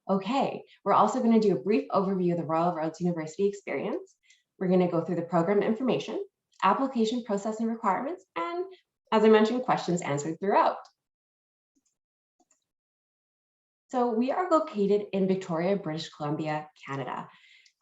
Okay, we're also going to do a brief overview of the Royal Roads University experience. We're going to go through the program information, application processing requirements, and as I mentioned, questions answered throughout. So we are located in Victoria, British Columbia, Canada.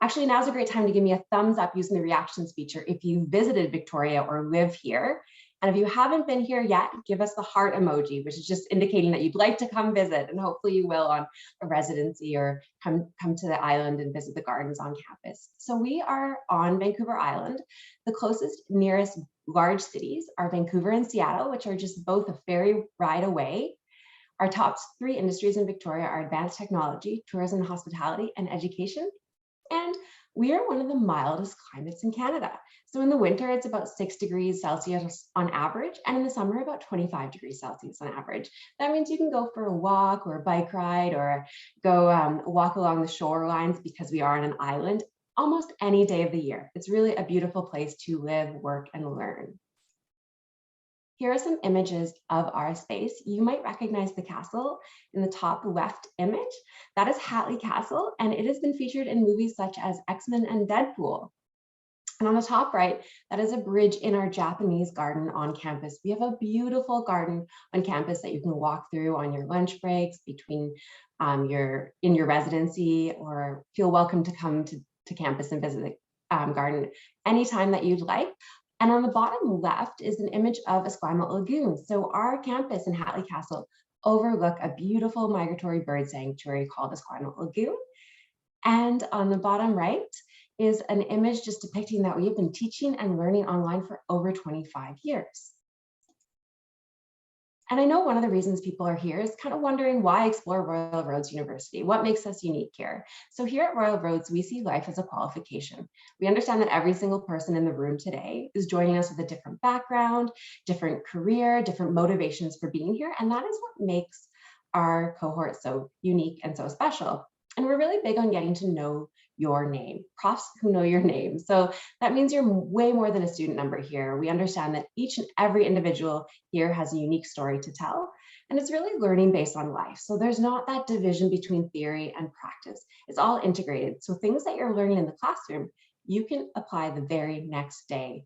Actually, now's a great time to give me a thumbs up using the reactions feature if you visited Victoria or live here. And if you haven't been here yet, give us the heart emoji, which is just indicating that you'd like to come visit, and hopefully you will on a residency or come to the island and visit the gardens on campus. So we are on Vancouver Island. The closest nearest large cities are Vancouver and Seattle, which are just both a ferry ride away. Our top 3 industries in Victoria are advanced technology, tourism and hospitality, and education. And we are one of the mildest climates in Canada. So in the winter, it's about 6 degrees Celsius on average, and in the summer, about 25 degrees Celsius on average. That means you can go for a walk or a bike ride or go walk along the shorelines because we are on an island almost any day of the year. It's really a beautiful place to live, work, and learn. Here are some images of our space. You might recognize the castle in the top left image. That is Hatley Castle, and it has been featured in movies such as X-Men and Deadpool. And on the top right, that is a bridge in our Japanese garden on campus. We have a beautiful garden on campus that you can walk through on your lunch breaks, between in your residency, or feel welcome to come to campus and visit the garden anytime that you'd like. And on the bottom left is an image of Esquimalt Lagoon. So our campus in Hatley Castle overlook a beautiful migratory bird sanctuary called Esquimalt Lagoon. And on the bottom right is an image just depicting that we have been teaching and learning online for over 25 years. And I know one of the reasons people are here is kind of wondering why explore Royal Roads University? What makes us unique here? So here at Royal Roads, we see life as a qualification. We understand that every single person in the room today is joining us with a different background, different career, different motivations for being here. And that is what makes our cohort so unique and so special. And we're really big on getting to know your name, profs who know your name. So that means you're way more than a student number here. We understand that each and every individual here has a unique story to tell, and it's really learning based on life. So there's not that division between theory and practice. It's all integrated. So things that you're learning in the classroom, you can apply the very next day.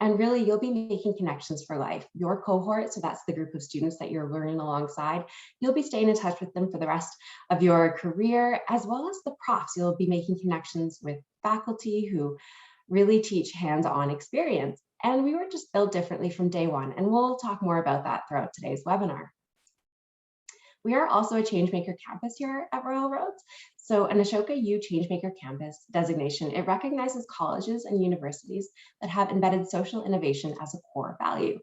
And really, you'll be making connections for life. Your cohort, so that's the group of students that you're learning alongside, you'll be staying in touch with them for the rest of your career, as well as the profs. You'll be making connections with faculty who really teach hands-on experience. And we were just built differently from day one, and we'll talk more about that throughout today's webinar. We are also a Changemaker campus here at Royal Roads. So an Ashoka U Changemaker campus designation, it recognizes colleges and universities that have embedded social innovation as a core value.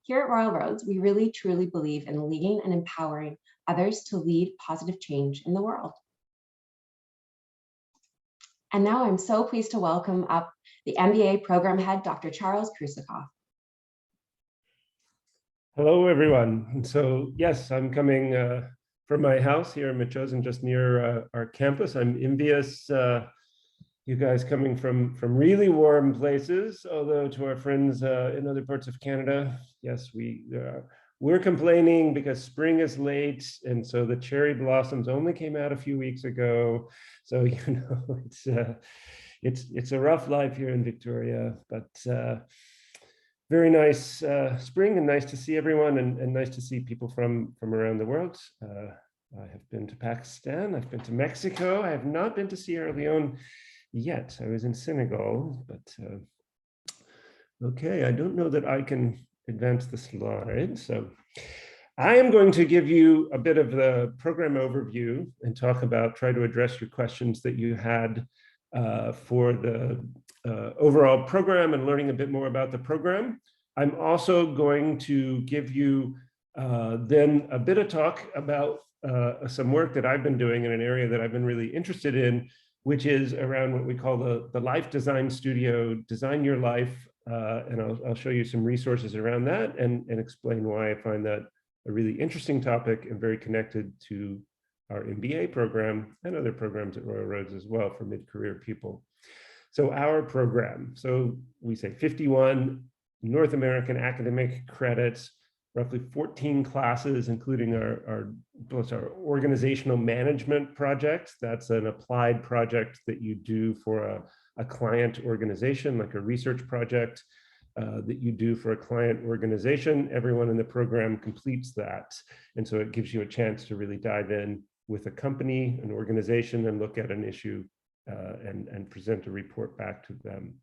Here at Royal Roads, we really truly believe in leading and empowering others to lead positive change in the world. And now I'm so pleased to welcome up the MBA program head, Dr. Charles Krusekopf. Hello, everyone. So yes, I'm coming from my house here in Metchosin, just near our campus. I'm envious, you guys coming from really warm places, although to our friends in other parts of Canada, yes, we're complaining because spring is late, and so the cherry blossoms only came out a few weeks ago. So you know, it's a rough life here in Victoria, but very nice spring, and nice to see everyone, and nice to see people from around the world. I have been to Pakistan, I've been to Mexico, I have not been to Sierra Leone yet. I was in Senegal, but okay, I don't know that I can advance the slide. So I am going to give you a bit of the program overview and try to address your questions that you had for the overall program and learning a bit more about the program. I'm also going to give you then a bit of talk about some work that I've been doing in an area that I've been really interested in, which is around what we call the Life Design Studio, Design Your Life. And I'll show you some resources around that and explain why I find that a really interesting topic and very connected to our MBA program and other programs at Royal Roads as well for mid-career people. So our program, so we say 51 North American academic credits, roughly 14 classes, including our organizational management project. That's an applied project that you do for a client organization, like a research project that you do for a client organization. Everyone in the program completes that. And so it gives you a chance to really dive in with a company, an organization, and look at an issue and present a report back to them.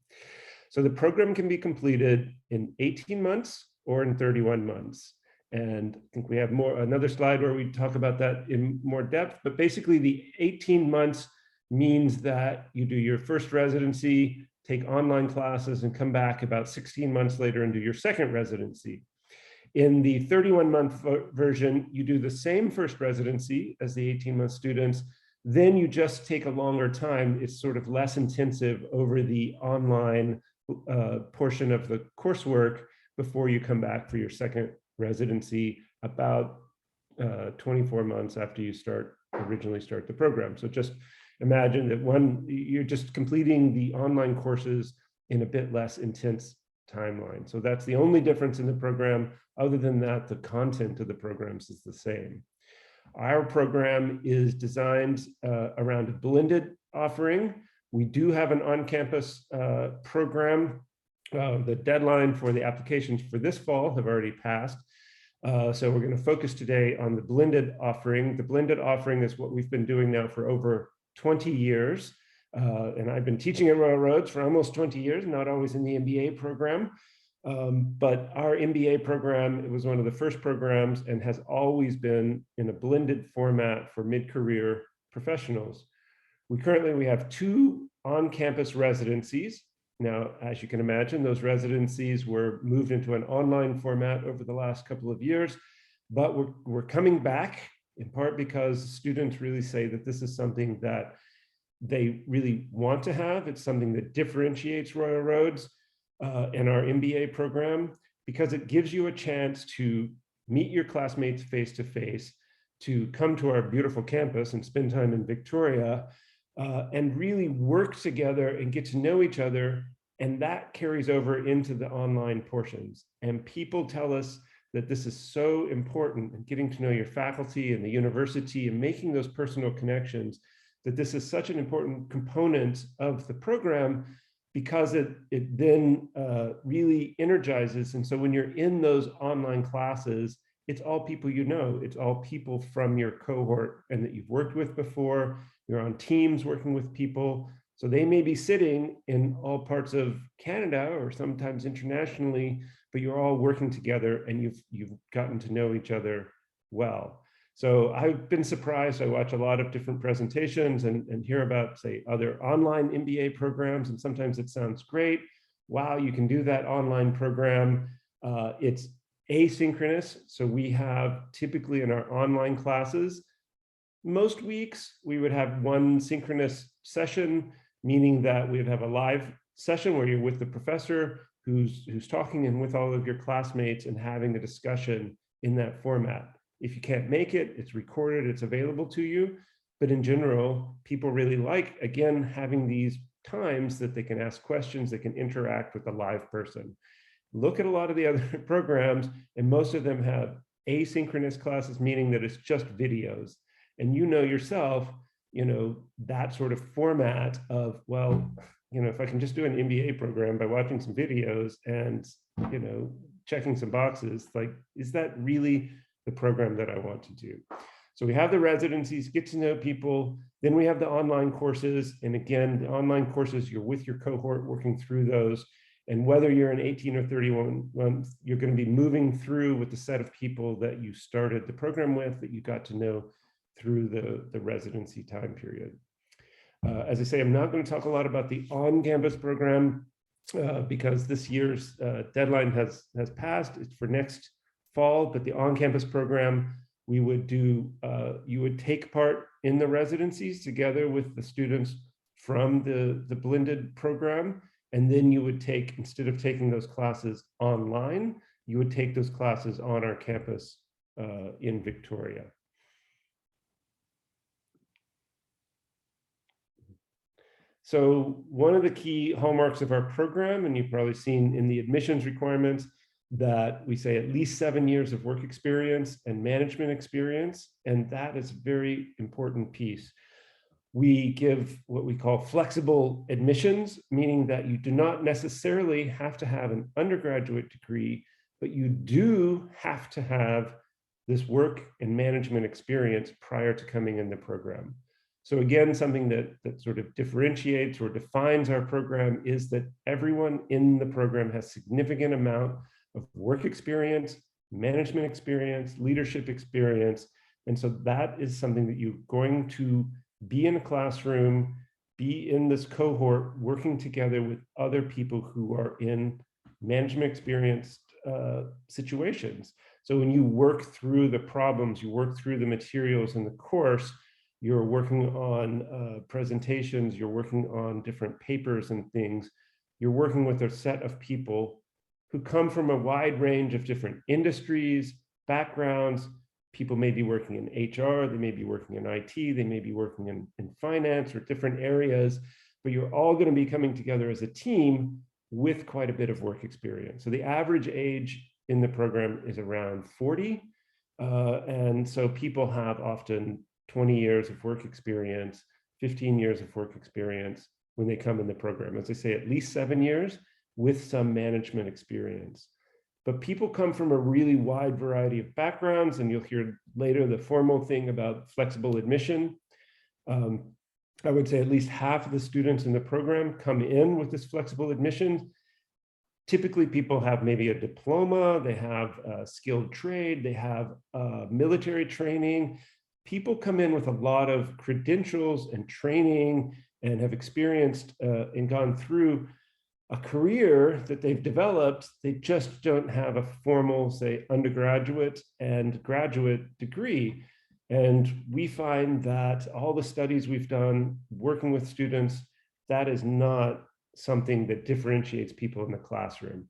So the program can be completed in 18 months or in 31 months. And I think we have another slide where we talk about that in more depth, but basically the 18 months means that you do your first residency, take online classes, and come back about 16 months later and do your second residency. In the 31-month version, you do the same first residency as the 18-month students, then you just take a longer time. It's sort of less intensive over the online portion of the coursework before you come back for your second residency about 24 months after you originally start the program. So just imagine that you're just completing the online courses in a bit less intense timeline. So that's the only difference in the program. Other than that, the content of the programs is the same. Our program is designed around a blended offering. We do have an on-campus program. The deadline for the applications for this fall have already passed. So we're going to focus today on the blended offering. The blended offering is what we've been doing now for over 20 years. And I've been teaching at Royal Roads for almost 20 years, not always in the MBA program. But our MBA program, it was one of the first programs and has always been in a blended format for mid-career professionals. We currently have 2 on-campus residencies. Now, as you can imagine, those residencies were moved into an online format over the last couple of years, but we're coming back in part because students really say that this is something that they really want to have. It's something that differentiates Royal Roads and our MBA program, because it gives you a chance to meet your classmates face-to-face, to come to our beautiful campus and spend time in Victoria, and really work together and get to know each other. And that carries over into the online portions. And people tell us that this is so important, and getting to know your faculty and the university and making those personal connections, that this is such an important component of the program, because it then really energizes. And so when you're in those online classes, it's all people you know, it's all people from your cohort and that you've worked with before. You're on teams working with people. So they may be sitting in all parts of Canada or sometimes internationally, but you're all working together and you've gotten to know each other well. So I've been surprised. I watch a lot of different presentations and hear about, say, other online MBA programs, and sometimes it sounds great. Wow, you can do that online program. It's asynchronous. So we have typically in our online classes, most weeks we would have one synchronous session, meaning that we'd have a live session where you're with the professor who's talking and with all of your classmates and having a discussion in that format. If you can't make it, it's recorded, it's available to you. But in general, people really like, again, having these times that they can ask questions, they can interact with a live person. Look at a lot of the other programs, and most of them have asynchronous classes, meaning that it's just videos. And you know yourself, that sort of format of, well, if I can just do an MBA program by watching some videos and, checking some boxes, like, is that really the program that I want to do? So we have the residencies, get to know people. Then we have the online courses. And again, the online courses, you're with your cohort working through those. And whether you're in 18 or 31 months, you're going to be moving through with the set of people that you started the program with, that you got to know through the residency time period. As I say, I'm not going to talk a lot about the on-campus program because this year's deadline has passed. It's for next fall, but the on-campus program, we would do, you would take part in the residencies together with the students from the blended program. And then you would take, instead of taking those classes online, you would take those classes on our campus in Victoria. So one of the key hallmarks of our program, and you've probably seen in the admissions requirements, that we say at least 7 years of work experience and management experience, and that is a very important piece. We give what we call flexible admissions, meaning that you do not necessarily have to have an undergraduate degree, but you do have to have this work and management experience prior to coming in the program. So again, something that sort of differentiates or defines our program is that everyone in the program has significant amount of work experience, management experience, leadership experience. And so that is something that you're going to be in a classroom, be in this cohort, working together with other people who are in management experienced situations. So when you work through the problems, you work through the materials in the course, you're working on presentations, you're working on different papers and things, you're working with a set of people who come from a wide range of different industries, backgrounds. People may be working in HR, they may be working in IT, they may be working in finance or different areas, but you're all going to be coming together as a team with quite a bit of work experience. So the average age in the program is around 40. And so people have often 20 years of work experience, 15 years of work experience when they come in the program. As I say, at least 7 years with some management experience. But people come from a really wide variety of backgrounds, and you'll hear later the formal thing about flexible admission. I would say at least half of the students in the program come in with this flexible admission. Typically, people have maybe a diploma, they have a skilled trade, they have military training. People come in with a lot of credentials and training and have experienced and gone through a career that they've developed. They just don't have a formal, say, undergraduate and graduate degree. And we find that all the studies we've done working with students, that is not something that differentiates people in the classroom.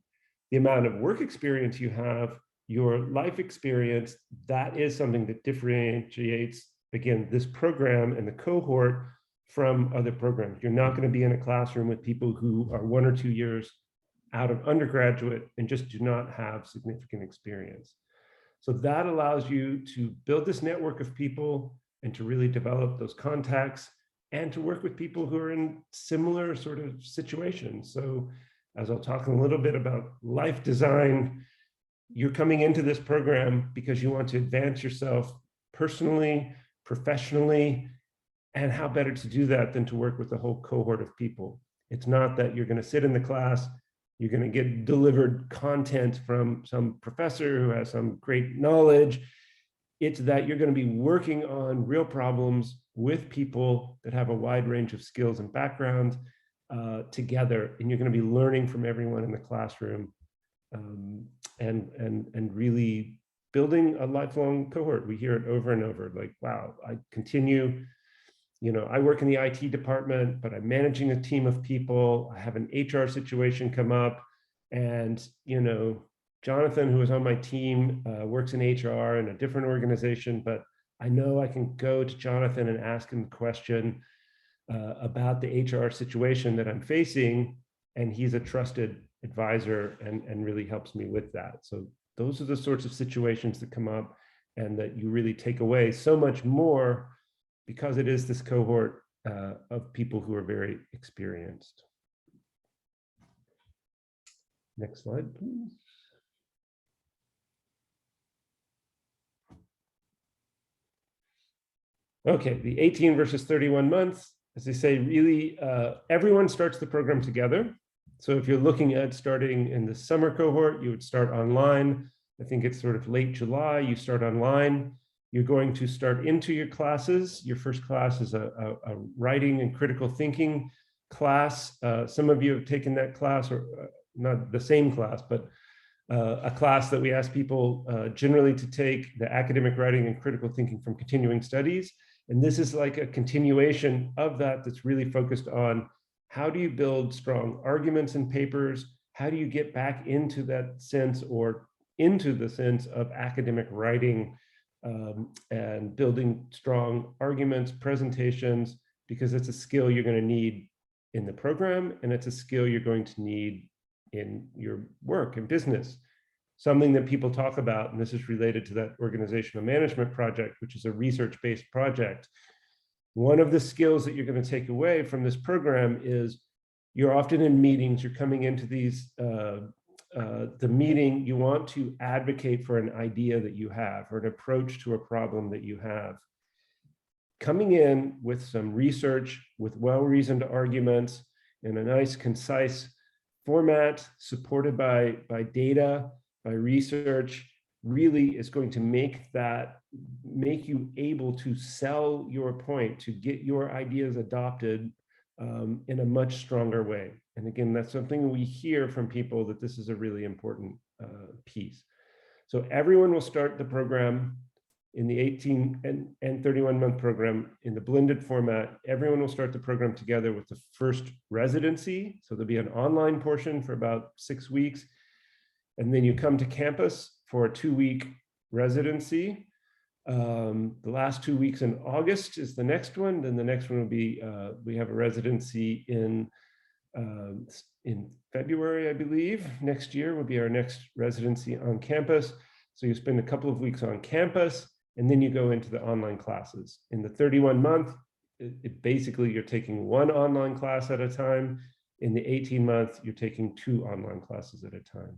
The amount of work experience you have, your life experience, that is something that differentiates, again, this program and the cohort from other programs. You're not going to be in a classroom with people who are 1 or 2 years out of undergraduate and just do not have significant experience. So that allows you to build this network of people and to really develop those contacts and to work with people who are in similar sort of situations. So as I'll talk a little bit about life design, you're coming into this program because you want to advance yourself personally, professionally, and how better to do that than to work with a whole cohort of people. It's not that you're going to sit in the class, you're going to get delivered content from some professor who has some great knowledge. It's that you're going to be working on real problems with people that have a wide range of skills and backgrounds together, and you're going to be learning from everyone in the classroom and really building a lifelong cohort. We hear it over and over, like, wow, I continue. I work in the IT department, but I'm managing a team of people. I have an HR situation come up, and Jonathan, who is on my team, works in HR in a different organization, but I know I can go to Jonathan and ask him a question about the HR situation that I'm facing, and he's a trusted advisor and really helps me with that. So those are the sorts of situations that come up and that you really take away so much more because it is this cohort of people who are very experienced. Next slide, please. Okay, the 18 versus 31 months, as they say, really everyone starts the program together. So if you're looking at starting in the summer cohort, you would start online. I think it's sort of late July, you start online. You're going to start into your classes. Your first class is a writing and critical thinking class. Some of you have taken that class, or not the same class, but a class that we ask people generally to take, the academic writing and critical thinking from continuing studies. And this is like a continuation of that that's really focused on how do you build strong arguments in papers? How do you get back into that sense or into the sense of academic writing and building strong arguments, presentations, because it's a skill you're going to need in the program, and it's a skill you're going to need in your work and business. something that people talk about, and this is related to that organizational management project, which is a research-based project. One of the skills that you're going to take away from this program is you're often in meetings, you're coming into these, the meeting, you want to advocate for an idea that you have or an approach to a problem that you have. Coming in with some research, with well-reasoned arguments in a nice, concise format, supported by data, by research, really is going to make you able to sell your point, to get your ideas adopted in a much stronger way. And again, that's something we hear from people, that this is a really important piece. So everyone will start the program in the 18 and 31-month program in the blended format. Everyone will start the program together with the first residency. So there'll be an online portion for about 6 weeks. And then you come to campus for a 2-week residency. The last 2 weeks in August is the next one. Then the next one will be, we have a residency in February, I believe. Next year will be our next residency on campus. So you spend a couple of weeks on campus, and then you go into the online classes. In the 31-month, basically you're taking 1 online class at a time. In the 18-month, you're taking 2 online classes at a time.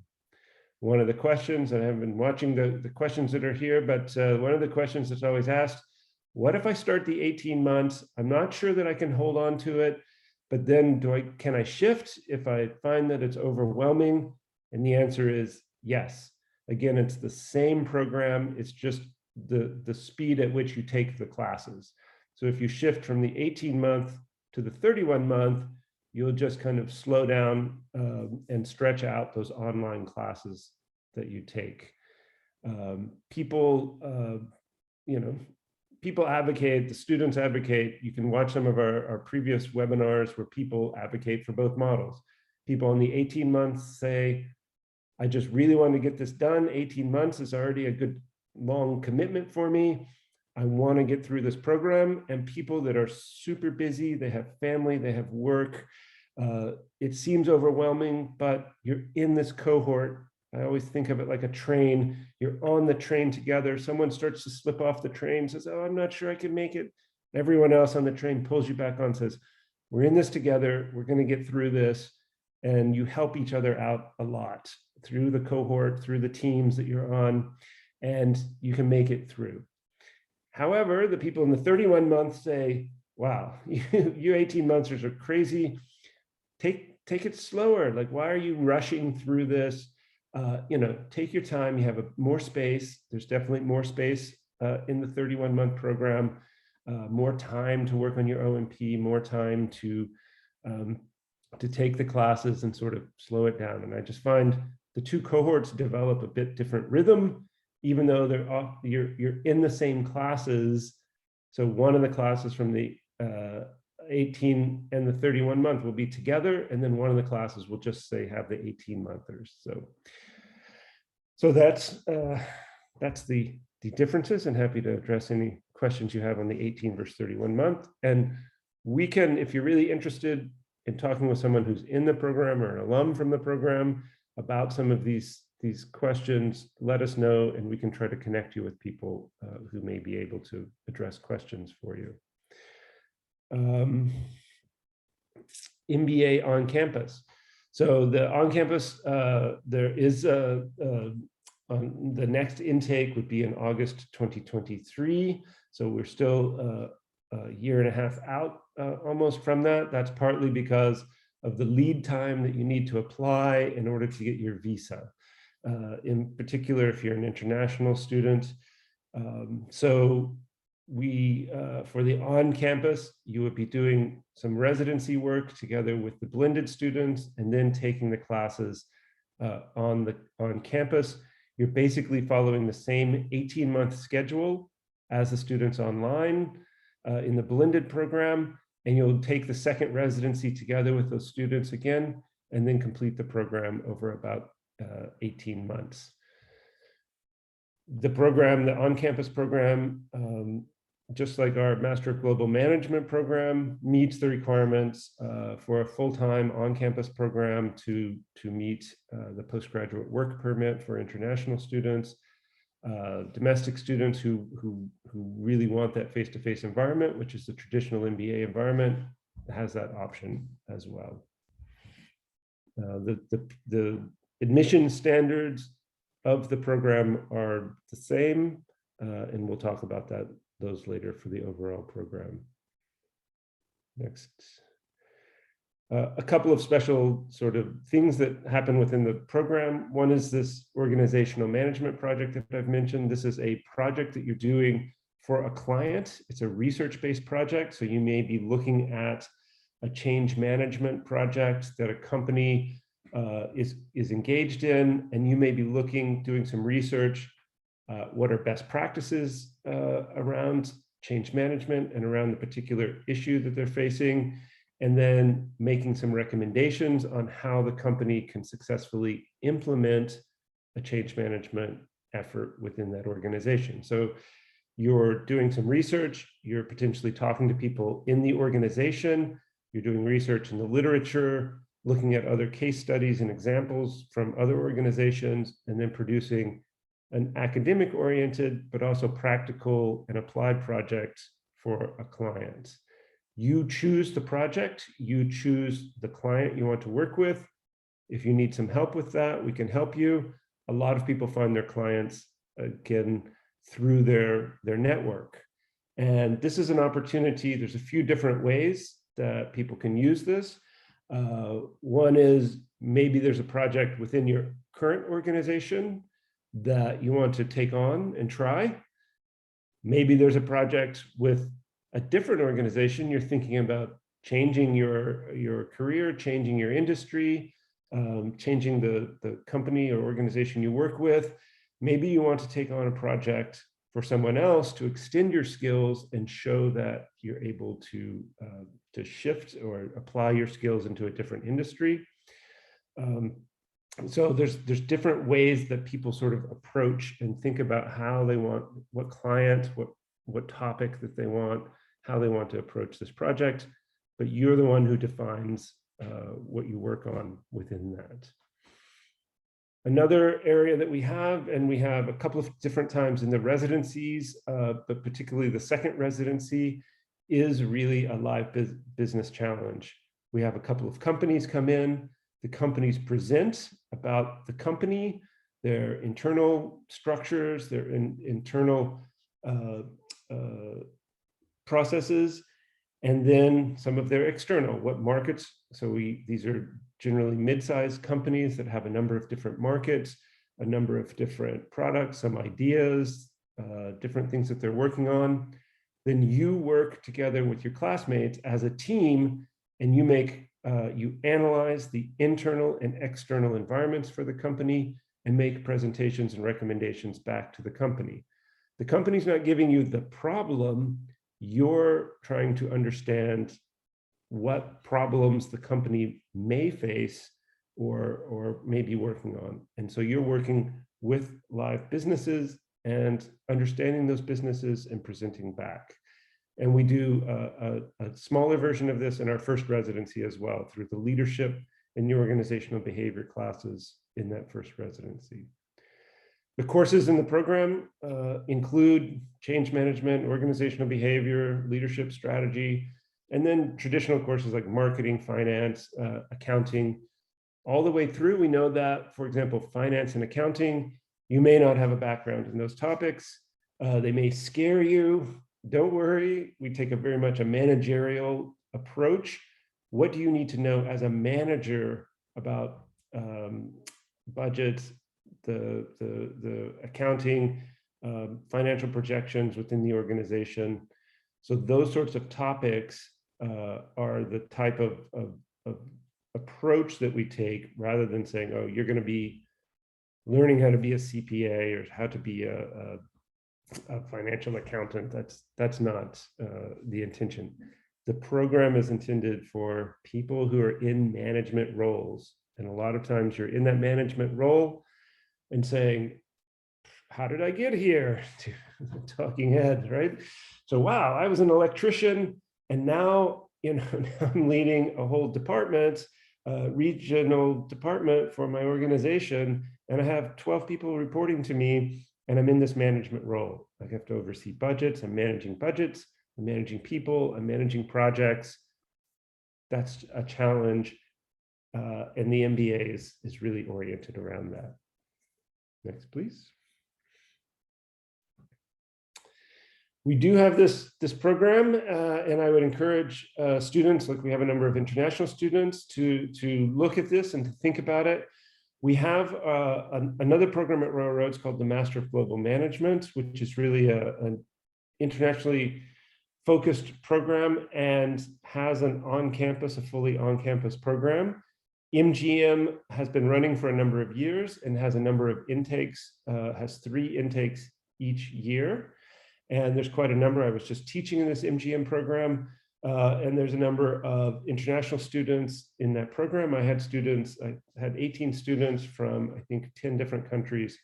One of the questions, and I haven't been watching the questions that are here, but one of the questions that's always asked, what if I start the 18 months? I'm not sure that I can hold on to it, but then can I shift if I find that it's overwhelming? And the answer is yes. Again, it's the same program. It's just the speed at which you take the classes. So if you shift from the 18-month to the 31-month, you'll just kind of slow down and stretch out those online classes that you take. People advocate, the students advocate. You can watch some of our previous webinars where people advocate for both models. People on the 18 months say, I just really want to get this done. 18 months is already a good long commitment for me. I want to get through this program. And people that are super busy, they have family, they have work. It seems overwhelming, but you're in this cohort. I always think of it like a train. You're on the train together. Someone starts to slip off the train, says, oh, I'm not sure I can make it. Everyone else on the train pulls you back on, says, we're in this together. We're going to get through this. And you help each other out a lot through the cohort, through the teams that you're on, and you can make it through. However, the people in the 31 months say, wow, you 18 monthers are crazy. Take it slower. Like, why are you rushing through this? Take your time. You have more space. There's definitely more space in the 31-month program, more time to work on your OMP, more time to take the classes and sort of slow it down. And I just find the 2 cohorts develop a bit different rhythm, even though you're in the same classes. So one of the classes from the 18 and the 31-month will be together, and then one of the classes will just say have the 18-monthers. So that's the differences, and happy to address any questions you have on the 18 versus 31-month. And we can, if you're really interested in talking with someone who's in the program or an alum from the program about some of these questions, let us know, and we can try to connect you with people who may be able to address questions for you. MBA on campus. So the on campus, there is the next intake would be in August 2023. So we're still a year and a half out almost from that. That's partly because of the lead time that you need to apply in order to get your visa. In particular, if you're an international student. So we, for the on-campus, you would be doing some residency work together with the blended students and then taking the classes on campus. You're basically following the same 18-month schedule as the students online in the blended program, and you'll take the second residency together with those students again, and then complete the program over about 18 months. The program, the on-campus program, just like our Master of Global Management program meets the requirements for a full-time on-campus program to meet the postgraduate work permit for international students, domestic students who really want that face-to-face environment, which is the traditional MBA environment, has that option as well. The admission standards of the program are the same, and we'll talk about those later for the overall program. Next. A couple of special sort of things that happen within the program. One is this organizational management project that I've mentioned. This is a project that you're doing for a client. It's a research-based project, so you may be looking at a change management project that a company is engaged in, and you may be doing some research. What are best practices around change management and around the particular issue that they're facing, and then making some recommendations on how the company can successfully implement a change management effort within that organization. So you're doing some research, you're potentially talking to people in the organization, you're doing research in the literature, looking at other case studies and examples from other organizations, and then producing an academic-oriented, but also practical and applied project for a client. You choose the project, you choose the client you want to work with. If you need some help with that, we can help you. A lot of people find their clients, again, through their network. And this is an opportunity. There's a few different ways that people can use this. One is maybe there's a project within your current organization that you want to take on and try. Maybe there's a project with a different organization. You're thinking about changing your career, changing your industry, changing the company or organization you work with. Maybe you want to take on a project for someone else to extend your skills and show that you're able to shift or apply your skills into a different industry. So there's different ways that people sort of approach and think about how they want, what client, what topic that they want, how they want to approach this project, but you're the one who defines what you work on within that. Another area that we have, and we have a couple of different times in the residencies, but particularly the second residency, is really a live business challenge. We have a couple of companies come in, the companies present about the company, their internal structures, their internal processes, and then some of their external, what markets. So these are generally mid-sized companies that have a number of different markets, a number of different products, some ideas, different things that they're working on. Then you work together with your classmates as a team, and you analyze the internal and external environments for the company and make presentations and recommendations back to the company. The company's not giving you the problem, you're trying to understand what problems the company may face or may be working on. And so you're working with live businesses and understanding those businesses and presenting back. And we do a smaller version of this in our first residency as well, through the leadership and the organizational behavior classes in that first residency. The courses in the program include change management, organizational behavior, leadership strategy, and then traditional courses like marketing, finance, accounting. All the way through, we know that, for example, finance and accounting, you may not have a background in those topics. They may scare you. Don't worry, we take very much a managerial approach. What do you need to know as a manager about budgets, the accounting, financial projections within the organization? So those sorts of topics are the type of approach that we take, rather than saying, oh, you're going to be learning how to be a CPA or how to be a financial accountant. That's not the intention. The program is intended for people who are in management roles. And a lot of times you're in that management role and saying, how did I get here? To talking head, right? So, wow, I was an electrician, and now, now I'm leading a whole department, regional department for my organization, and I have 12 people reporting to me, and I'm in this management role. I have to oversee budgets. I'm managing budgets. I'm managing people. I'm managing projects. That's a challenge, and the MBA is really oriented around that. Next, please. We do have this program, and I would encourage students, like we have a number of international students, to look at this and to think about it. We have another program at Royal Roads called the Master of Global Management, which is really an internationally focused program and has a fully on-campus program. MGM has been running for a number of years and has a number of intakes, has 3 intakes each year. And there's quite a number. I was just teaching in this MGM program, and there's a number of international students in that program. I had 18 students from, I think, 10 different countries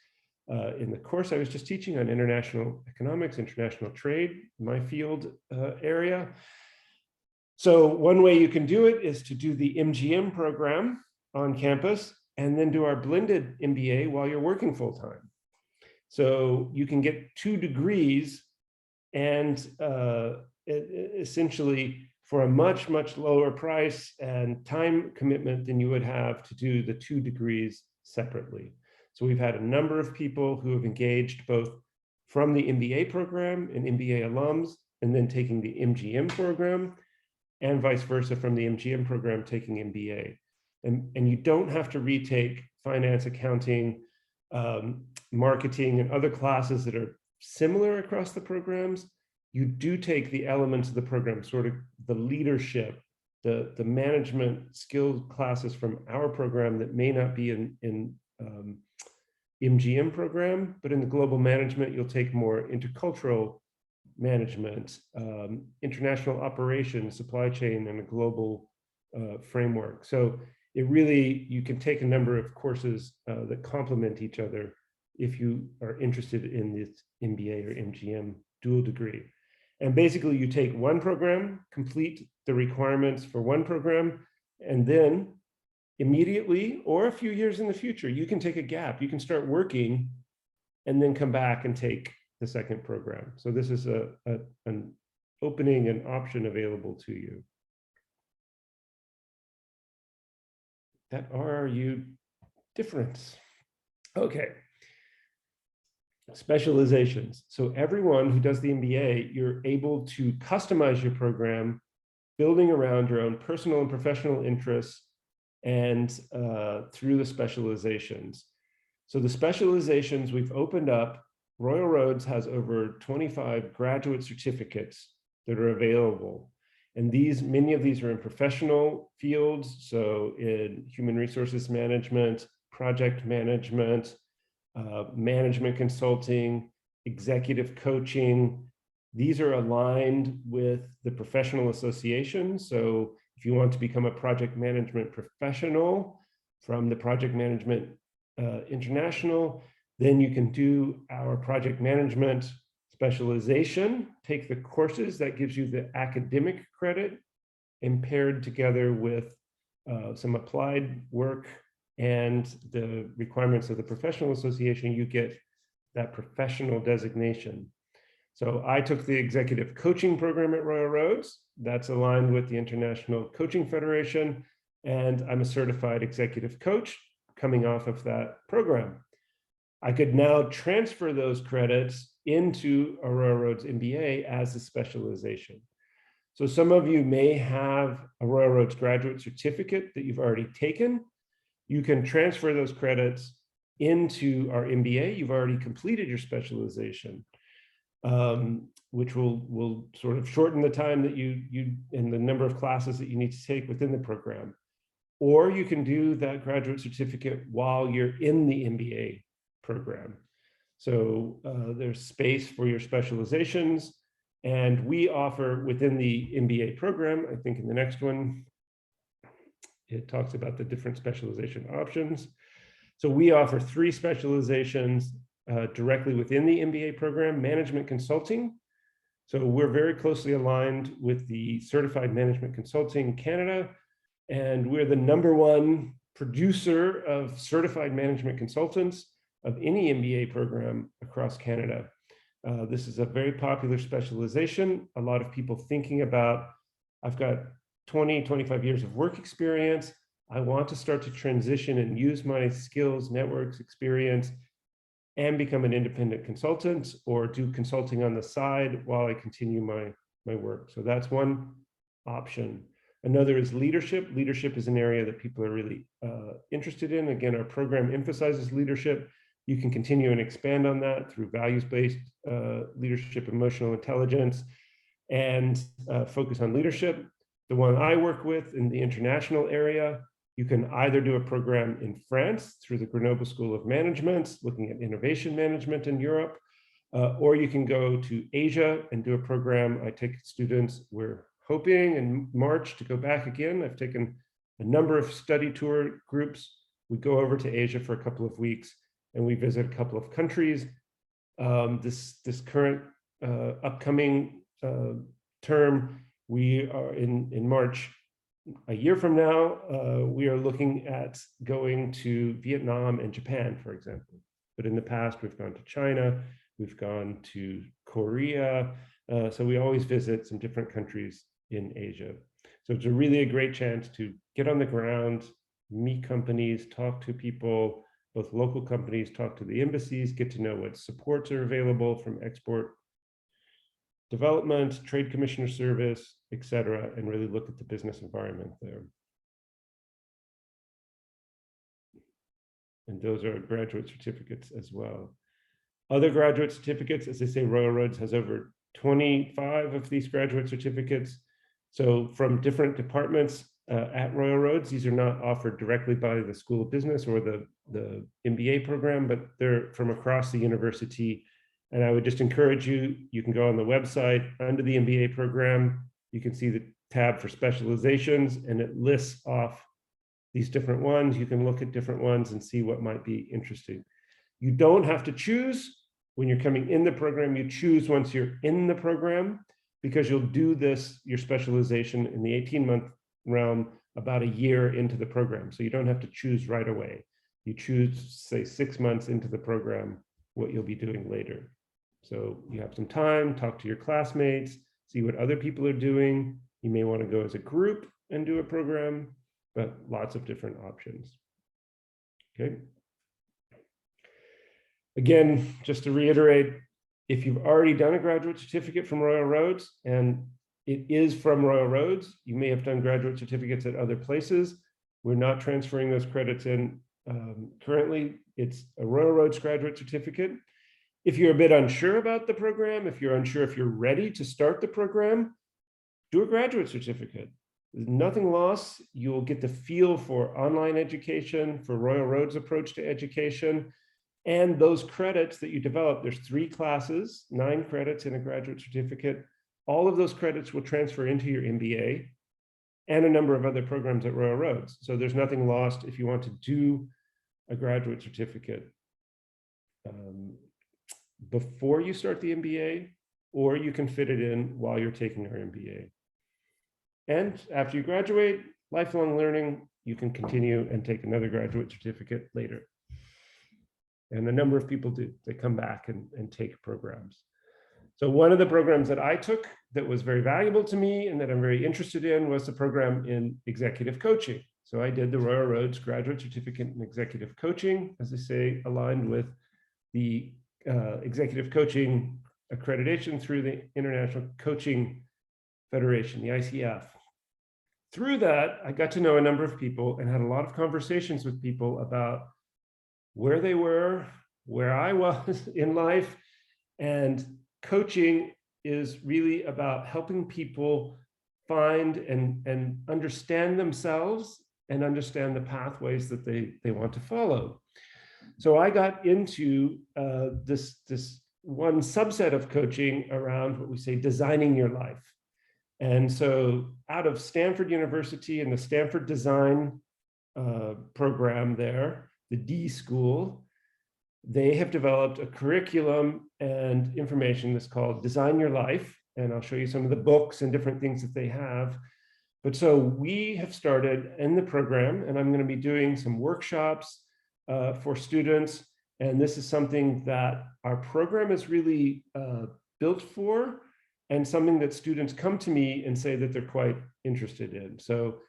in the course I was just teaching on international economics, international trade, my field area. So one way you can do it is to do the MGM program on campus and then do our blended MBA while you're working full-time. So you can get 2 degrees and essentially for a much, much lower price and time commitment than you would have to do the 2 degrees separately. So we've had a number of people who have engaged both from the MBA program and MBA alums, and then taking the MGM program, and vice versa from the MGM program taking MBA. And you don't have to retake finance, accounting, marketing, and other classes that are similar across the programs. You do take the elements of the program, sort of the leadership, the management skill classes from our program that may not be in MGM program, but in the global management, you'll take more intercultural management, international operations, supply chain, and a global framework. So it really, you can take a number of courses that complement each other if you are interested in this MBA or MGM dual degree. And basically you take one program, complete the requirements for one program, and then immediately or a few years in the future, you can take a gap. You can start working and then come back and take the second program. So this is an opening, an option available to you. That RRU difference. Okay. Specializations. So everyone who does the MBA, you're able to customize your program, building around your own personal and professional interests and through the specializations. So the specializations we've opened up, Royal Roads has over 25 graduate certificates that are available. And many of these are in professional fields. So in human resources management, project management, management consulting, executive coaching. These are aligned with the professional association. So if you want to become a project management professional from the Project Management International, then you can do our project management specialization, take the courses that gives you the academic credit, and paired together with some applied work and the requirements of the professional association, you get that professional designation. So I took the executive coaching program at Royal Roads. That's aligned with the International Coaching Federation, and I'm a certified executive coach coming off of that program. I could now transfer those credits into a Royal Roads MBA as a specialization. So some of you may have a Royal Roads graduate certificate that you've already taken. You can transfer those credits into our MBA. You've already completed your specialization, which will sort of shorten the time that you and the number of classes that you need to take within the program. Or you can do that graduate certificate while you're in the MBA program. So there's space for your specializations, and we offer within the MBA program, I think in the next one, it talks about the different specialization options. So we offer 3 specializations, directly within the MBA program, management consulting. So we're very closely aligned with the Certified Management Consulting Canada, and we're the #1 producer of certified management consultants of any MBA program across Canada. This is a very popular specialization. A lot of people thinking about, I've got 20, 25 years of work experience. I want to start to transition and use my skills, networks, experience, and become an independent consultant or do consulting on the side while I continue my work. So that's one option. Another is leadership. Leadership is an area that people are really interested in. Again, our program emphasizes leadership. You can continue and expand on that through values-based leadership, emotional intelligence, and focus on leadership. The one I work with in the international area, you can either do a program in France through the Grenoble School of Management, looking at innovation management in Europe, or you can go to Asia and do a program. I take students, we're hoping in March to go back again. I've taken a number of study tour groups. We go over to Asia for a couple of weeks and we visit a couple of countries. This current upcoming term, we are in March, a year from now, we are looking at going to Vietnam and Japan, for example. But in the past, we've gone to China, we've gone to Korea. So we always visit some different countries in Asia. So it's really a great chance to get on the ground, meet companies, talk to people, both local companies, talk to the embassies, get to know what supports are available from export development, trade commissioner service, etc., and really look at the business environment there. And those are graduate certificates as well. Other graduate certificates, as I say, Royal Roads has over 25 of these graduate certificates. So from different departments at Royal Roads, these are not offered directly by the School of Business or the MBA program, but they're from across the university. And I would just encourage you, you can go on the website under the MBA program, you can see the tab for specializations and it lists off these different ones. You can look at different ones and see what might be interesting. You don't have to choose when you're coming in the program, you choose once you're in the program because you'll do this, your specialization in the 18-month realm about a year into the program. So you don't have to choose right away. You choose, say, 6 months into the program, what you'll be doing later. So you have some time, talk to your classmates, see what other people are doing. You may want to go as a group and do a program, but lots of different options. Okay. Again, just to reiterate, if you've already done a graduate certificate from Royal Roads and it is from Royal Roads, you may have done graduate certificates at other places. We're not transferring those credits in. Currently, it's a Royal Roads graduate certificate. If you're a bit unsure about the program, if you're unsure if you're ready to start the program, do a graduate certificate. There's nothing lost. You'll get the feel for online education, for Royal Roads' approach to education, and those credits that you develop. There's 3 classes, 9 credits in a graduate certificate. All of those credits will transfer into your MBA and a number of other programs at Royal Roads. So there's nothing lost if you want to do a graduate certificate before you start the MBA, or you can fit it in while you're taking our MBA. And after you graduate, lifelong learning, you can continue and take another graduate certificate later. And a number of people do. They come back and take programs. So one of the programs that I took that was very valuable to me and that I'm very interested in was the program in executive coaching. So I did the Royal Roads graduate certificate in executive coaching, as I say, aligned with the executive coaching accreditation through the International Coaching Federation, the ICF. Through that, I got to know a number of people and had a lot of conversations with people about where they were, where I was in life. And coaching is really about helping people find and understand themselves and understand the pathways that they want to follow. So I got into this one subset of coaching around what we say designing your life. And so out of Stanford University and the Stanford Design program there, the D School, they have developed a curriculum and information that's called Design Your Life. And I'll show you some of the books and different things that they have. But so we have started in the program, and I'm going to be doing some workshops for students. And this is something that our program is really built for, and something that students come to me and say that they're quite interested in. So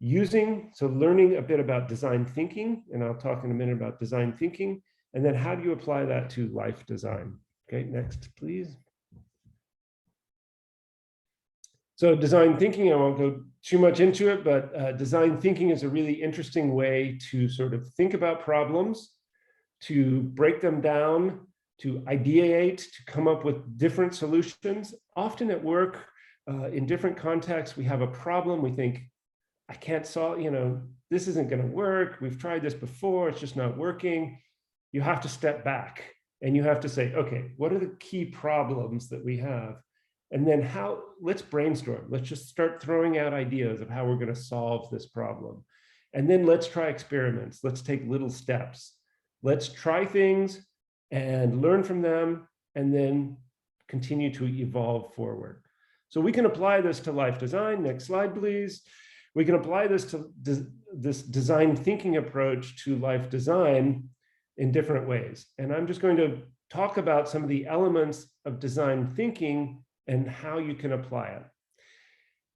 learning a bit about design thinking, and I'll talk in a minute about design thinking, and then how do you apply that to life design? Okay, next, please. So design thinking, I won't go too much into it, but design thinking is a really interesting way to sort of think about problems, to break them down, to ideate, to come up with different solutions. Often at work, in different contexts, we have a problem, we think, I can't solve, this isn't going to work. We've tried this before, it's just not working. You have to step back and you have to say, okay, what are the key problems that we have? And then let's brainstorm. Let's just start throwing out ideas of how we're going to solve this problem. And then let's try experiments. Let's take little steps. Let's try things and learn from them, and then continue to evolve forward. So we can apply this to life design. Next slide, please. We can apply this to this design thinking approach to life design in different ways. And I'm just going to talk about some of the elements of design thinking and how you can apply it.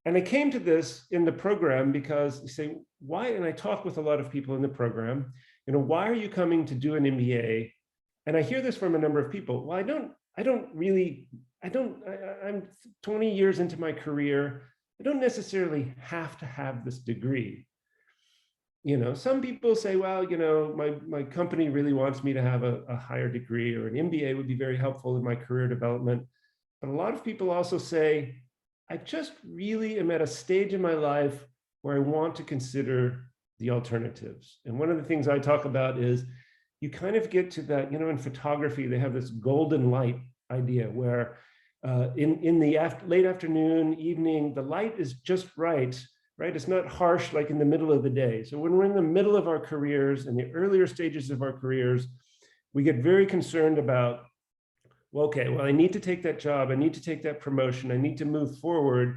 And I came to this in the program because you say, why? And I talk with a lot of people in the program, why are you coming to do an MBA? And I hear this from a number of people. Well, I'm 20 years into my career. I don't necessarily have to have this degree. Some people say, well, my company really wants me to have a higher degree, or an MBA would be very helpful in my career development. But a lot of people also say, I just really am at a stage in my life where I want to consider the alternatives. And one of the things I talk about is you kind of get to that, in photography, they have this golden light idea where in the late afternoon, evening, the light is just right? It's not harsh like in the middle of the day. So when we're in the middle of our careers, in the earlier stages of our careers, we get very concerned about, okay, well, I need to take that job. I need to take that promotion. I need to move forward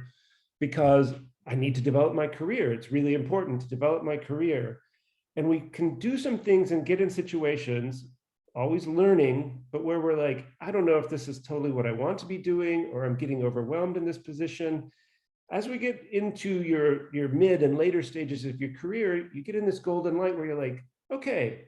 because I need to develop my career. It's really important to develop my career. And we can do some things and get in situations, always learning, but where we're like, I don't know if this is totally what I want to be doing, or I'm getting overwhelmed in this position. As we get into your mid and later stages of your career, you get in this golden light where you're like, okay,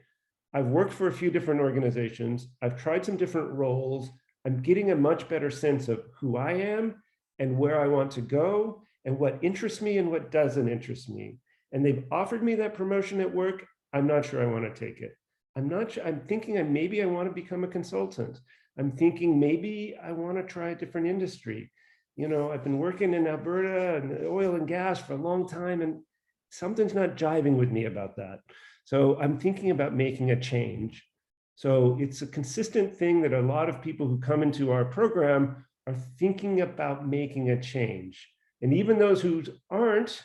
I've worked for a few different organizations. I've tried some different roles. I'm getting a much better sense of who I am and where I want to go and what interests me and what doesn't interest me. And they've offered me that promotion at work. I'm not sure I want to take it. I'm not sure. I'm thinking maybe I want to become a consultant. I'm thinking maybe I want to try a different industry. I've been working in Alberta and oil and gas for a long time, and something's not jiving with me about that. So I'm thinking about making a change. So it's a consistent thing that a lot of people who come into our program are thinking about making a change. And even those who aren't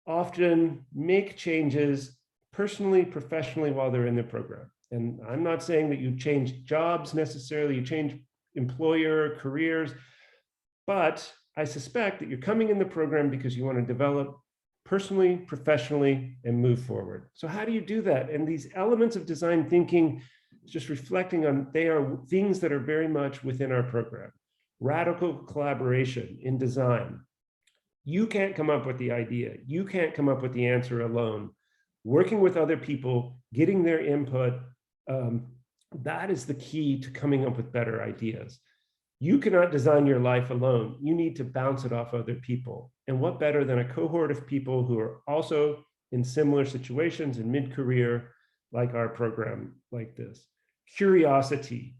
often make changes personally, professionally while they're in the program. And I'm not saying that you change jobs necessarily, you change employer, careers, but I suspect that you're coming in the program because you want to develop personally, professionally, and move forward. So how do you do that? And these elements of design thinking, just reflecting on, they are things that are very much within our program. Radical collaboration in design. You can't come up with the idea. You can't come up with the answer alone. Working with other people, getting their input, that is the key to coming up with better ideas. You cannot design your life alone. You need to bounce it off other people. And what better than a cohort of people who are also in similar situations in mid-career, like our program like this. Curiosity,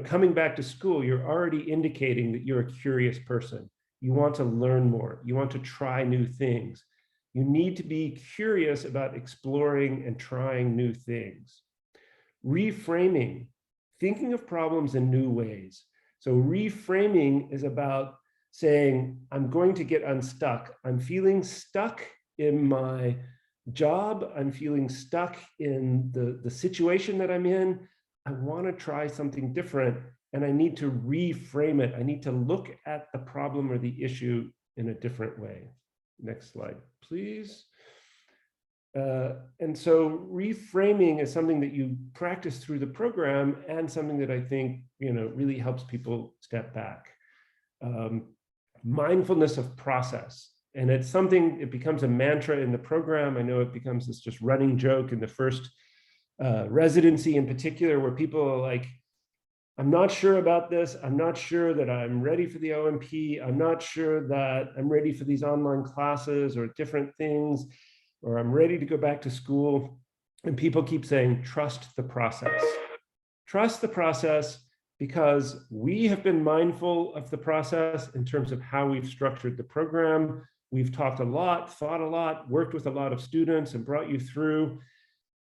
coming back to school, you're already indicating that you're a curious person. You want to learn more. You want to try new things. You need to be curious about exploring and trying new things. Reframing, thinking of problems in new ways. So reframing is about saying, I'm going to get unstuck. I'm feeling stuck in my job. I'm feeling stuck in the situation that I'm in. I want to try something different, and I need to reframe it. I need to look at the problem or the issue in a different way. Next slide, please. And so reframing is something that you practice through the program, and something that I think, really helps people step back. Mindfulness of process. And it's something, it becomes a mantra in the program. I know it becomes this just running joke in the first residency in particular, where people are like, I'm not sure about this. I'm not sure that I'm ready for the OMP. I'm not sure that I'm ready for these online classes or different things, or I'm ready to go back to school. And people keep saying, trust the process. Trust the process, because we have been mindful of the process in terms of how we've structured the program. We've talked a lot, thought a lot, worked with a lot of students, and brought you through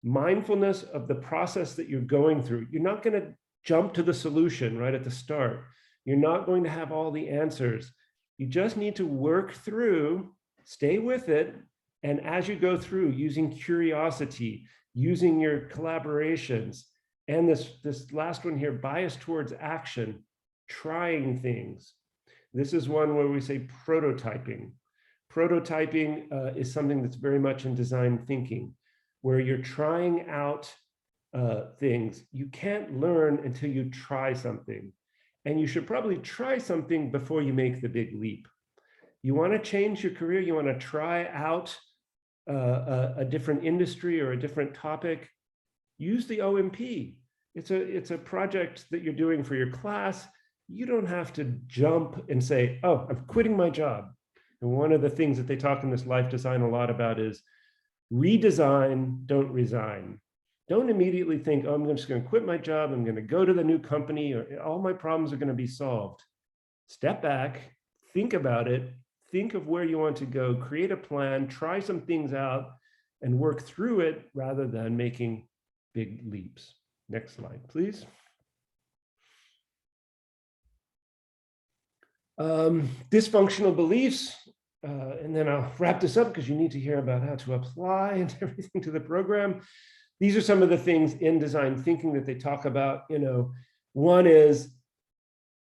mindfulness of the process that you're going through. You're not going to jump to the solution right at the start. You're not going to have all the answers. You just need to work through, stay with it, and as you go through, using curiosity, using your collaborations, and this last one here, bias towards action, trying things. This is one where we say prototyping. Prototyping is something that's very much in design thinking, where you're trying out things. You can't learn until you try something. And you should probably try something before you make the big leap. You want to change your career, you want to try out a different industry or a different topic, use the OMP. It's a project that you're doing for your class. You don't have to jump and say, oh, I'm quitting my job. And one of the things that they talk in this life design a lot about is redesign, don't resign. Don't immediately think, oh, I'm just going to quit my job. I'm going to go to the new company, or all my problems are going to be solved. Step back, think about it, think of where you want to go, create a plan, try some things out, and work through it rather than making big leaps. Next slide, please. Dysfunctional beliefs. And then I'll wrap this up because you need to hear about how to apply and everything to the program. These are some of the things in design thinking that they talk about. One is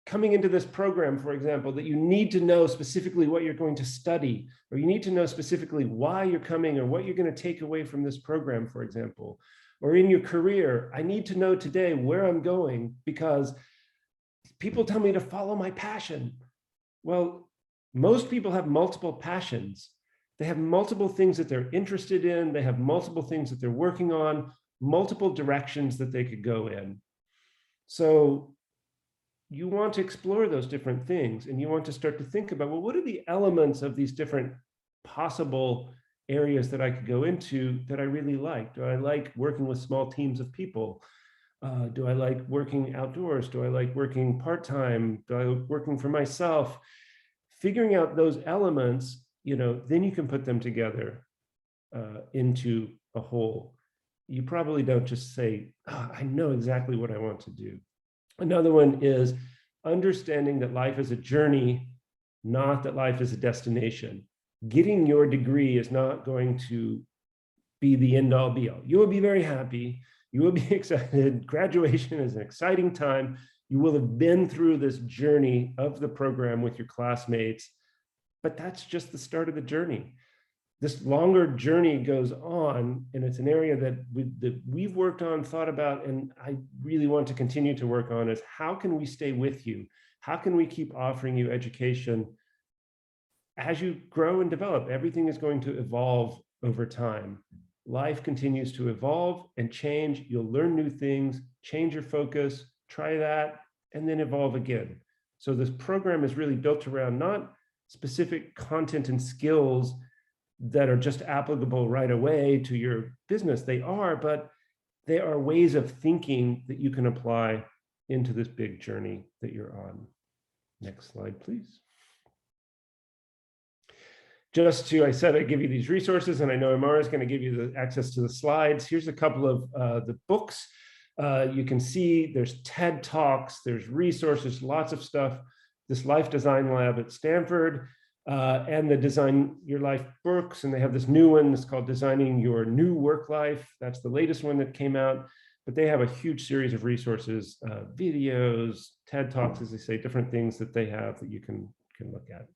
coming into this program, for example, that you need to know specifically what you're going to study, or you need to know specifically why you're coming, or what you're going to take away from this program, for example. Or in your career, I need to know today where I'm going because people tell me to follow my passion. Well, most people have multiple passions. They have multiple things that they're interested in. They have multiple things that they're working on, multiple directions that they could go in. So you want to explore those different things, and you want to start to think about, well, what are the elements of these different possible areas that I could go into that I really like? Do I like working with small teams of people? Do I like working outdoors? Do I like working part-time? Do I like working for myself? Figuring out those elements, then you can put them together into a whole. You probably don't just say, oh, I know exactly what I want to do. Another one is understanding that life is a journey, not that life is a destination. Getting your degree is not going to be the end all be all. You will be very happy. You will be excited. Graduation is an exciting time. You will have been through this journey of the program with your classmates, but that's just the start of the journey. This longer journey goes on, and it's an area that we've worked on, thought about, and I really want to continue to work on is how can we stay with you? How can we keep offering you education as you grow and develop? Everything is going to evolve over time. Life continues to evolve and change. You'll learn new things, change your focus, try that, and then evolve again. So this program is really built around not specific content and skills that are just applicable right away to your business. They are, but they are ways of thinking that you can apply into this big journey that you're on. Next slide, please. I said I'd give you these resources, and I know Emara is going to give you the access to the slides. Here's a couple of the books. You can see there's TED Talks, there's resources, lots of stuff. This Life Design Lab at Stanford, and the Design Your Life books, and they have this new one that's called Designing Your New Work Life. That's the latest one that came out. but they have a huge series of resources, videos, TED Talks, as they say, different things that they have that you can look at.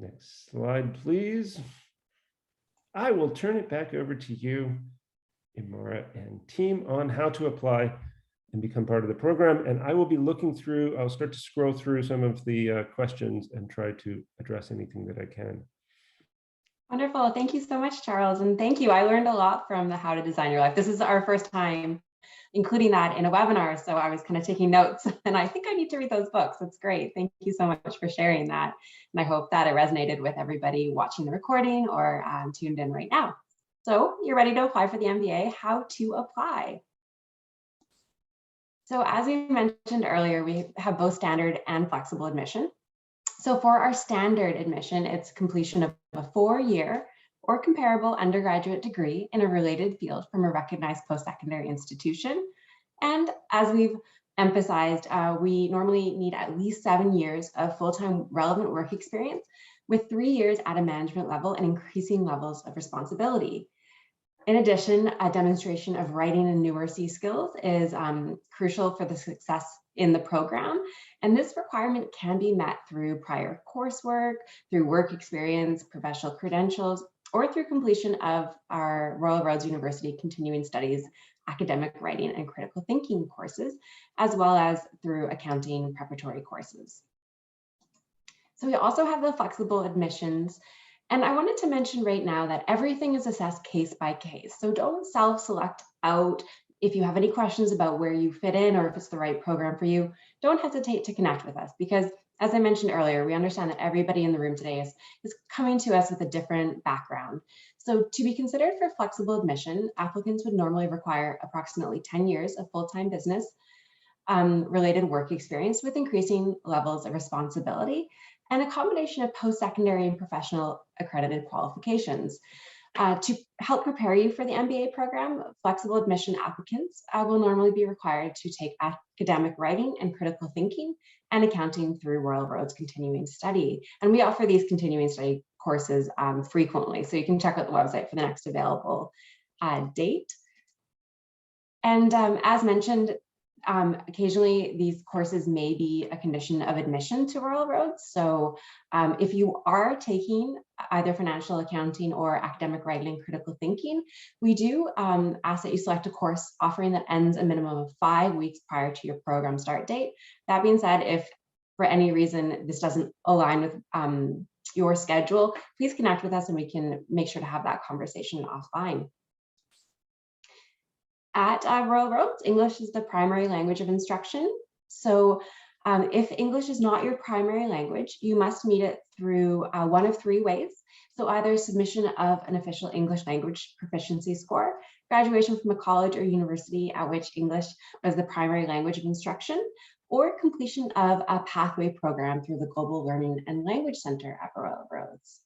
Next slide, please. I will turn it back over to you, Emara and team, on how to apply and become part of the program. And I will be looking through, I'll start to scroll through some of the questions and try to address anything that I can. Wonderful. Thank you so much, Charles. And thank you. I learned a lot from the How to Design Your Life. This is our first time including that in a webinar. So I was kind of taking notes, and I think I need to read those books. That's great. Thank you so much for sharing that. And I hope that it resonated with everybody watching the recording or tuned in right now. So you're ready to apply for the MBA. How to apply? So as we mentioned earlier, we have both standard and flexible admission. So for our standard admission, it's completion of a 4-year or comparable undergraduate degree in a related field from a recognized post-secondary institution. And as we've emphasized, we normally need at least 7 years of full-time relevant work experience with 3 years at a management level and increasing levels of responsibility. In addition, a demonstration of writing and numeracy skills is crucial for the success in the program. And this requirement can be met through prior coursework, through work experience, professional credentials, or through completion of our Royal Roads University Continuing Studies academic writing and critical thinking courses, as well as through accounting preparatory courses. So we also have the flexible admissions. And I wanted to mention right now that everything is assessed case by case. So don't self-select out. If you have any questions about where you fit in or if it's the right program for you, don't hesitate to connect with us, because as I mentioned earlier, we understand that everybody in the room today is coming to us with a different background. So to be considered for flexible admission, applicants would normally require approximately 10 years of full-time business related work experience with increasing levels of responsibility and a combination of post-secondary and professional accredited qualifications. To help prepare you for the MBA program, flexible admission applicants will normally be required to take academic writing and critical thinking and accounting through Royal Roads Continuing Study. And we offer these continuing study courses frequently, so you can check out the website for the next available date. And as mentioned, occasionally these courses may be a condition of admission to Royal Roads. So if you are taking either financial accounting or academic writing and critical thinking, we do ask that you select a course offering that ends a minimum of 5 weeks prior to your program start date. That being said, if for any reason this doesn't align with your schedule, please connect with us and we can make sure to have that conversation offline. At Royal Roads, English is the primary language of instruction. So if English is not your primary language, you must meet it through one of 3 ways. So either submission of an official English language proficiency score, graduation from a college or university at which English was the primary language of instruction, or completion of a pathway program through the Global Learning and Language Center at Royal Roads.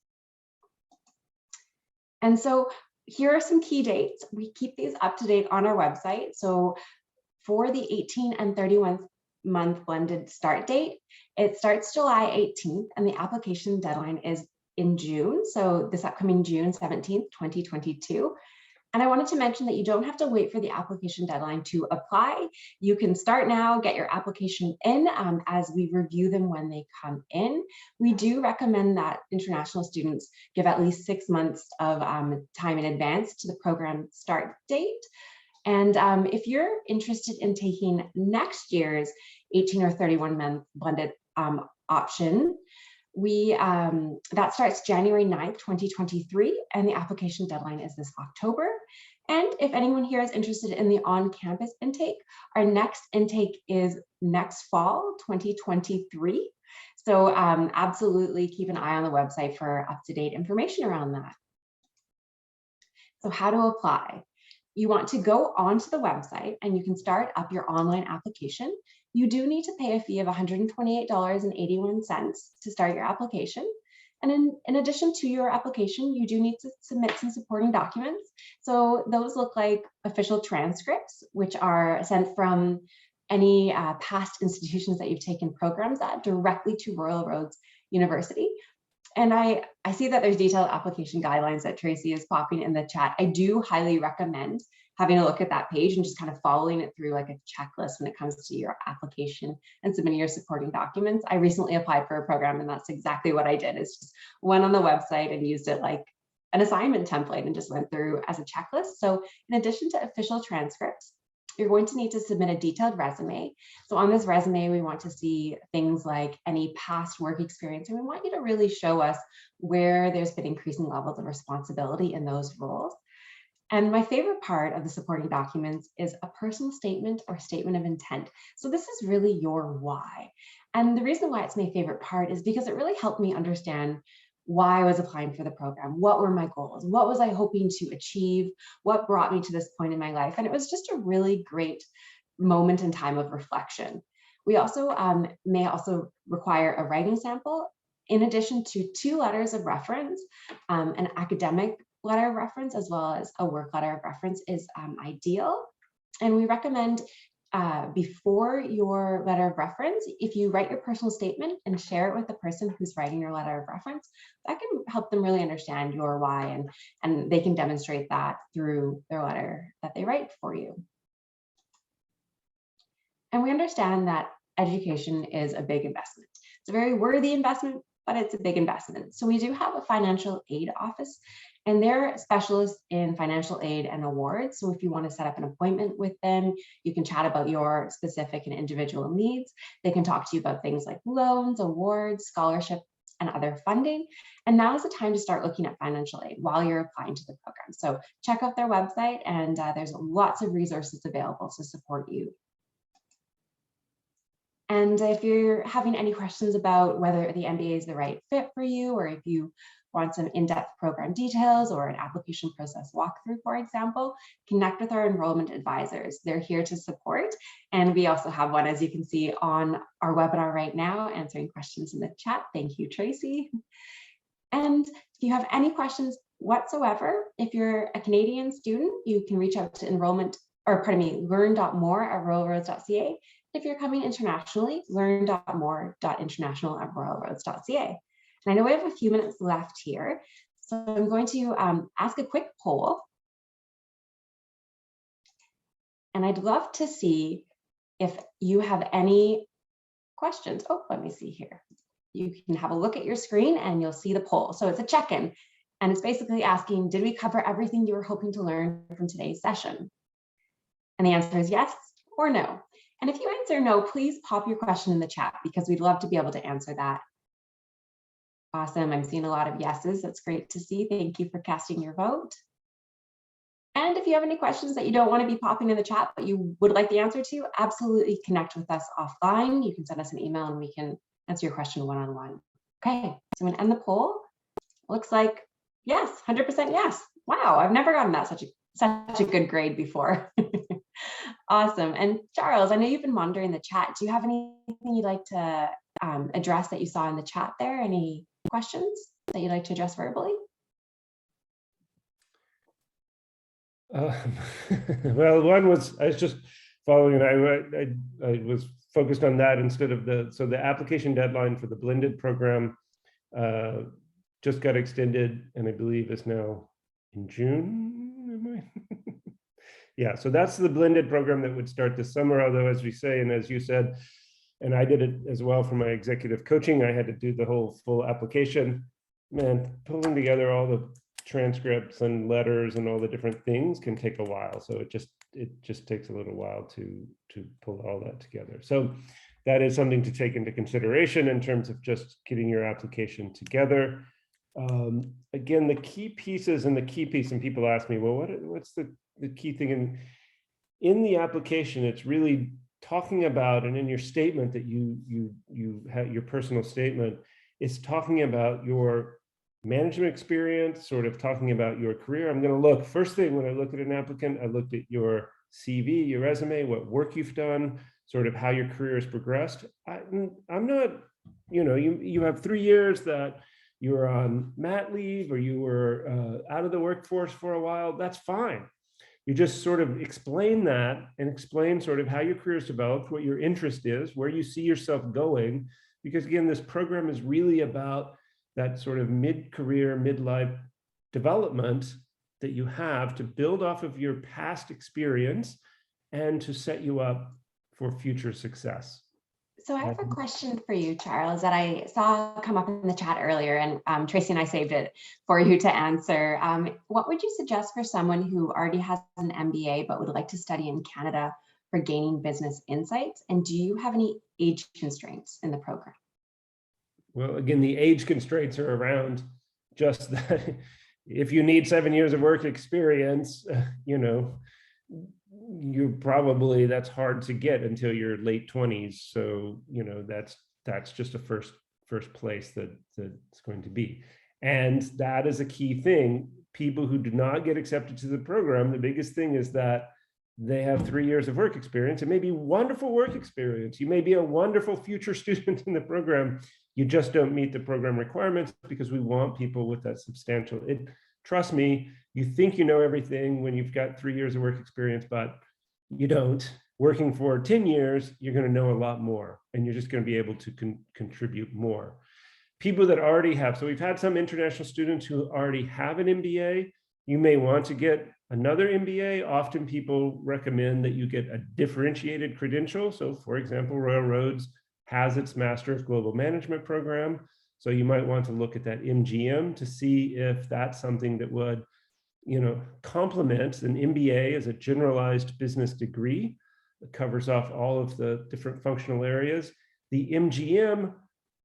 And so here are some key dates. We keep these up to date on our website. So for the 18 and 31-month blended start date, it starts July 18th and the application deadline is in June. So this upcoming June 17th, 2022. And I wanted to mention that you don't have to wait for the application deadline to apply. You can start now, get your application in as we review them when they come in. We do recommend that international students give at least 6 months of time in advance to the program start date. And if you're interested in taking next year's 18 or 31-month blended option, that starts January 9th, 2023, and the application deadline is this October. And if anyone here is interested in the on-campus intake, our next intake is next fall, 2023. So absolutely keep an eye on the website for up-to-date information around that. So how to apply? You want to go onto the website and you can start up your online application. You do need to pay a fee of $128.81 to start your application. And in addition to your application, you do need to submit some supporting documents. So those look like official transcripts, which are sent from any past institutions that you've taken programs at directly to Royal Roads University. And I see that there's detailed application guidelines that Tracy is popping in the chat. I do highly recommend having a look at that page and just kind of following it through like a checklist when it comes to your application and submitting your supporting documents. I recently applied for a program and that's exactly what I did, is just went on the website and used it like an assignment template and just went through as a checklist. So in addition to official transcripts, you're going to need to submit a detailed resume. So on this resume, we want to see things like any past work experience, and we want you to really show us where there's been increasing levels of responsibility in those roles. And my favorite part of the supporting documents is a personal statement or statement of intent. So this is really your why. And the reason why it's my favorite part is because it really helped me understand why I was applying for the program. What were my goals? What was I hoping to achieve? What brought me to this point in my life? And it was just a really great moment in time of reflection. We also may also require a writing sample in addition to 2 letters of reference. An academic letter of reference as well as a work letter of reference is ideal. And we recommend before your letter of reference, if you write your personal statement and share it with the person who's writing your letter of reference, that can help them really understand your why, and they can demonstrate that through their letter that they write for you. And we understand that education is a big investment. It's a very worthy investment, but it's a big investment. So we do have a financial aid office, and they're specialists in financial aid and awards. So if you want to set up an appointment with them, you can chat about your specific and individual needs. They can talk to you about things like loans, awards, scholarships, and other funding. And now is the time to start looking at financial aid while you're applying to the program. So check out their website, and there's lots of resources available to support you. And if you're having any questions about whether the MBA is the right fit for you, or if you want some in-depth program details or an application process walkthrough, for example, connect with our enrollment advisors. They're here to support. And we also have one, as you can see, on our webinar right now, answering questions in the chat. Thank you, Tracy. And if you have any questions whatsoever, if you're a Canadian student, you can reach out to learn.more@royalroads.ca. If you're coming internationally, learn.more.international@royalroads.ca. And I know we have a few minutes left here, so I'm going to ask a quick poll. And I'd love to see if you have any questions. Oh, let me see here. You can have a look at your screen and you'll see the poll. So it's a check-in, and it's basically asking, did we cover everything you were hoping to learn from today's session? And the answer is yes or no. And if you answer no, please pop your question in the chat, because we'd love to be able to answer that. Awesome, I'm seeing a lot of yeses. That's great to see. Thank you for casting your vote. And if you have any questions that you don't want to be popping in the chat, but you would like the answer to, absolutely connect with us offline. You can send us an email and we can answer your question one-on-one. Okay, so I'm going to end the poll. Looks like yes, 100% yes. Wow, I've never gotten that such a good grade before. Awesome. And Charles, I know you've been monitoring the chat. Do you have anything you'd like to address that you saw in the chat there? Any questions that you'd like to address verbally? Well, one was, I was just following it. I was focused on that instead of the application deadline for the blended program just got extended, and I believe is now in June. Yeah, so that's the blended program that would start this summer, although as we say, and as you said, and I did it as well for my executive coaching, I had to do the whole full application. Man, pulling together all the transcripts and letters and all the different things can take a while. So it just takes a little while to pull all that together. So that is something to take into consideration in terms of just getting your application together. Again, the key pieces and the key piece, and people ask me, well, what's the key thing in the application? It's really talking about, and in your statement that you have, your personal statement, is talking about your management experience, sort of talking about your career. I'm going to look, first thing when I look at an applicant, I looked at your CV, your resume, what work you've done, sort of how your career has progressed. I'm not, you have 3 years that you were on mat leave or you were out of the workforce for a while. That's fine. You just sort of explain that and explain sort of how your career has developed, what your interest is, where you see yourself going. Because again, this program is really about that sort of mid-career, midlife development that you have to build off of your past experience and to set you up for future success. So I have a question for you, Charles, that I saw come up in the chat earlier, and Tracy and I saved it for you to answer. What would you suggest for someone who already has an MBA but would like to study in Canada for gaining business insights? And do you have any age constraints in the program? Well, again, the age constraints are around just that. If you need 7 years of work experience, you probably, that's hard to get until your late 20s. So, that's just a first place that's going to be. And that is a key thing. People who do not get accepted to the program, the biggest thing is that they have 3 years of work experience. It may be wonderful work experience. You may be a wonderful future student in the program. You just don't meet the program requirements, because we want people with that substantial, trust me, you think you know everything when you've got 3 years of work experience, but you don't. Working for 10 years, you're going to know a lot more, and you're just going to be able to contribute more. People that already have, so we've had some international students who already have an MBA. You may want to get another MBA. Often people recommend that you get a differentiated credential. So for example, Royal Roads has its Master of Global Management program. So you might want to look at that MGM to see if that's something that would, complement an MBA as a generalized business degree that covers off all of the different functional areas. The MGM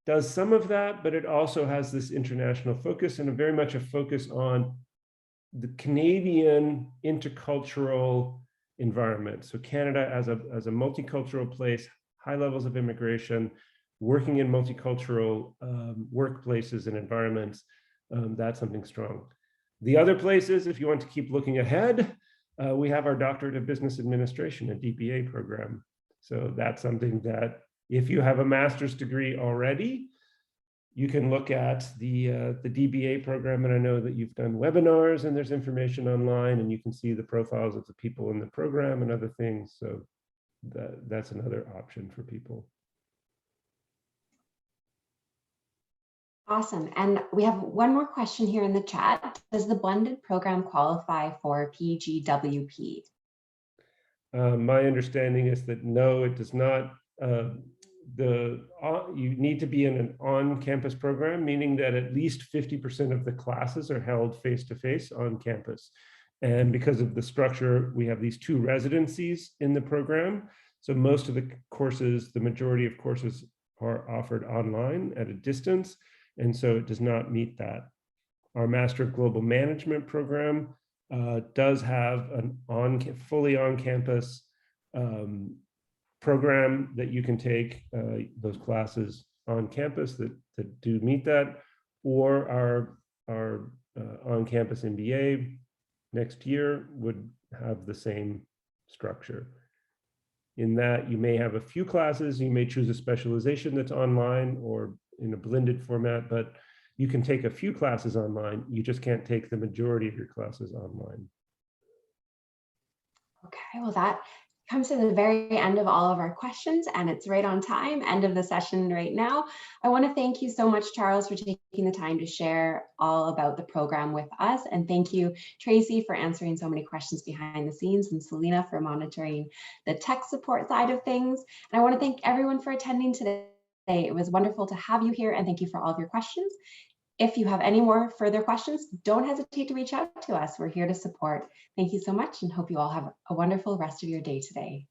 does some of that, but it also has this international focus and very much a focus on the Canadian intercultural environment. So Canada as a multicultural place, high levels of immigration, working in multicultural workplaces and environments, that's something strong. The other places, if you want to keep looking ahead, we have our Doctorate of Business Administration, a DBA program. So that's something that if you have a master's degree already, you can look at the DBA program. And I know that you've done webinars and there's information online, and you can see the profiles of the people in the program and other things. So that's another option for people. Awesome. And we have one more question here in the chat. Does the blended program qualify for PGWP? My understanding is that no, it does not. You need to be in an on-campus program, meaning that at least 50% of the classes are held face-to-face on campus. And because of the structure, we have these 2 residencies in the program. So most of the courses, the majority of courses are offered online at a distance. And so it does not meet that. Our Master of Global Management program does have an fully on-campus program that you can take those classes on campus that do meet that, or our on-campus MBA next year would have the same structure. In that you may have a few classes, you may choose a specialization that's online or in a blended format, but you can take a few classes online. You just can't take the majority of your classes online. Okay, well, that comes to the very end of all of our questions, and it's right on time, end of the session right now. I want to thank you so much, Charles, for taking the time to share all about the program with us. And thank you, Tracy, for answering so many questions behind the scenes, and Selena for monitoring the tech support side of things. And I want to thank everyone for attending today. It was wonderful to have you here, and thank you for all of your questions. If you have any more further questions, don't hesitate to reach out to us. We're here to support. Thank you so much, and hope you all have a wonderful rest of your day today.